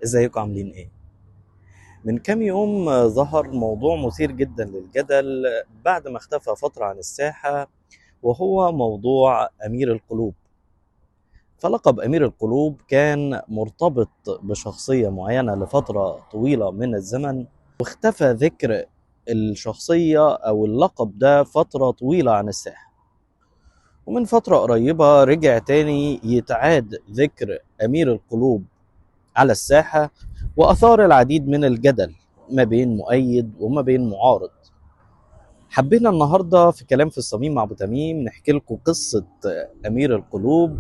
ازيكم عاملين ايه؟ من كام يوم ظهر موضوع مثير جدا للجدل بعد ما اختفى فترة عن الساحة، وهو موضوع أمير القلوب. فلقب أمير القلوب كان مرتبط بشخصية معينة لفترة طويلة من الزمن، واختفى ذكر الشخصية أو اللقب ده فترة طويلة عن الساحة. ومن فترة قريبة رجع تاني يتعاد ذكر أمير القلوب على الساحة، وأثار العديد من الجدل ما بين مؤيد وما بين معارض. حبينا النهاردة في كلام في الصميم مع أبو تميم نحكي لكم قصة أمير القلوب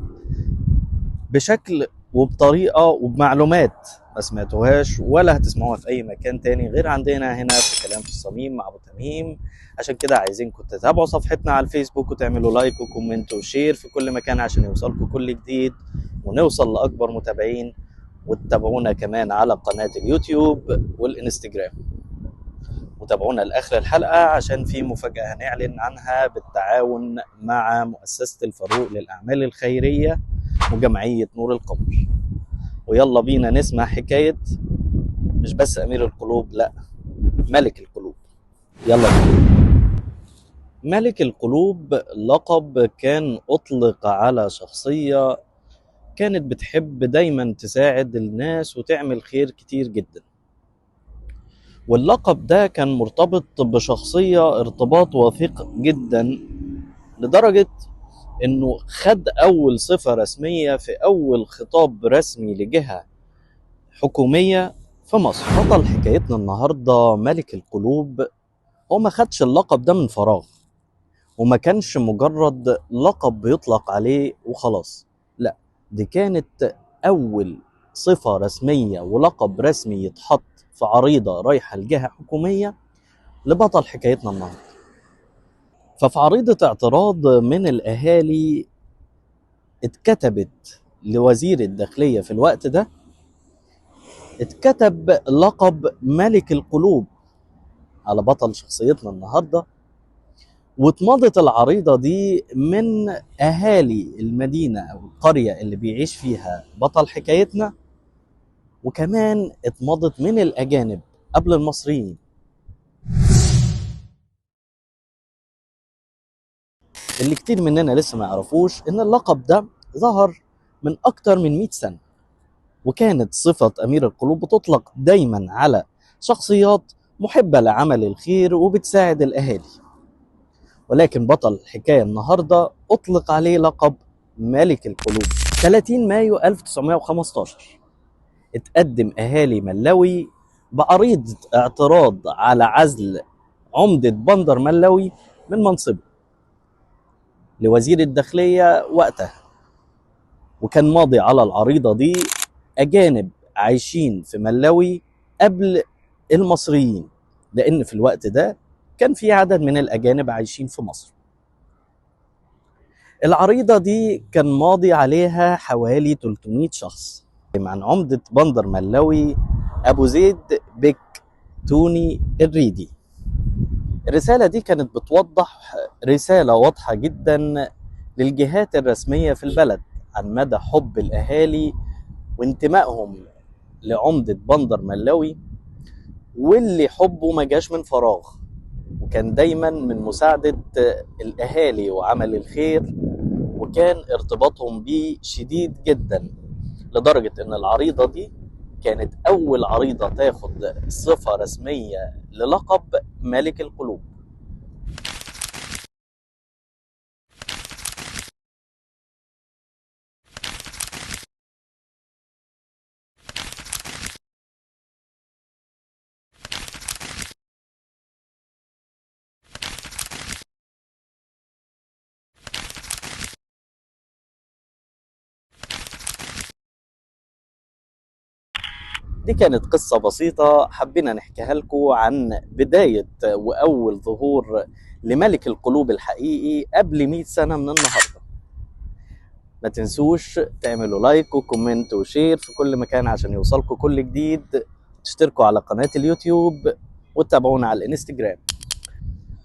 بشكل وبطريقة وبمعلومات ما سمعتوهاش ولا هتسمعوها في أي مكان تاني غير عندنا هنا في كلام في الصميم مع أبو تميم. عشان كده عايزينكم تتابعوا صفحتنا على الفيسبوك وتعملوا لايك وكومنت وشير في كل مكان عشان يوصلكم كل جديد ونوصل لأكبر متابعين، وتتابعونا كمان على قناة اليوتيوب والإنستجرام. وتابعونا لآخر الحلقة عشان في مفاجأة هنعلن عنها بالتعاون مع مؤسسة الفاروق للأعمال الخيرية وجمعية نور القمر. ويلا بينا نسمع حكاية مش بس أمير القلوب، لأ، ملك القلوب. يلا بينا. ملك القلوب لقب كان أطلق على شخصية كانت بتحب دايما تساعد الناس وتعمل خير كتير جدا. واللقب ده كان مرتبط بشخصية ارتباط وثيق جدا، لدرجة انه خد اول صفة رسمية في اول خطاب رسمي لجهة حكومية في مصر. بطل حكايتنا النهاردة ملك القلوب هو ما خدش اللقب ده من فراغ، وما كانش مجرد لقب بيطلق عليه وخلاص، لا، دي كانت اول صفة رسمية ولقب رسمي يتحط في عريضة رايحة لجهة حكومية لبطل حكايتنا النهارده. ففي عريضة اعتراض من الأهالي اتكتبت لوزير الداخلية في الوقت ده، اتكتب لقب ملك القلوب على بطل شخصيتنا النهارده. واتمضت العريضة دي من أهالي المدينة أو القرية اللي بيعيش فيها بطل حكايتنا، وكمان اتمضت من الأجانب قبل المصريين. اللي كتير مننا لسه ما يعرفوش إن اللقب ده ظهر من أكتر من 100 سنة، وكانت صفة أمير القلوب بتطلق دايما على شخصيات محبة لعمل الخير وبتساعد الأهالي. ولكن بطل الحكاية النهاردة أطلق عليه لقب ملك القلوب. 30 مايو 1915 اتقدم أهالي ملاوي بعريض اعتراض على عزل عمدة بندر ملاوي من منصبه لوزير الداخلية وقتها. وكان ماضي على العريضة دي أجانب عايشين في ملاوي قبل المصريين، لأن في الوقت ده كان في عدد من الأجانب عايشين في مصر. العريضة دي كان ماضي عليها حوالي 300 شخص عن عمدة بندر ملاوي أبو زيد بك توني الريدي. الرسالة دي كانت بتوضح رسالة واضحة جدا للجهات الرسمية في البلد عن مدى حب الأهالي وانتمائهم لعمدة بندر ملاوي، واللي حبه ما جاش من فراغ، وكان دايما من مساعدة الأهالي وعمل الخير، وكان ارتباطهم بيه شديد جدا، لدرجة ان العريضة دي كانت أول عريضة تاخد صفة رسمية للقب ملك القلوب. دي كانت قصة بسيطة حبينا نحكيها لكم عن بداية وأول ظهور لملك القلوب الحقيقي قبل 100 سنة من النهاردة. ما تنسوش تعملوا لايك وكومنت وشير في كل مكان عشان يوصلكم كل جديد، تشتركوا على قناة اليوتيوب وتتابعونا على الانستجرام.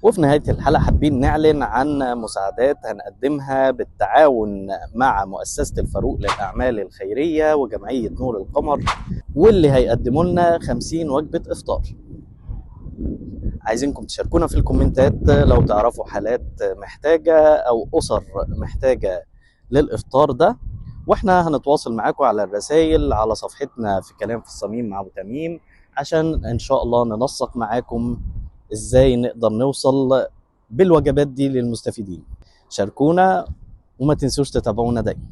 وفي نهاية الحلقة حابين نعلن عن مساعدات هنقدمها بالتعاون مع مؤسسة الفاروق للأعمال الخيرية وجمعية نور القمر، واللي هيقدموا لنا 50 وجبة إفطار. عايزينكم تشاركونا في الكومنتات لو تعرفوا حالات محتاجة أو أسر محتاجة للإفطار ده، واحنا هنتواصل معاكم على الرسائل على صفحتنا في كلام في الصميم مع أبو تميم، عشان إن شاء الله ننسق معاكم إزاي نقدر نوصل بالوجبات دي للمستفيدين. شاركونا وما تنسوش تتابعونا دايما.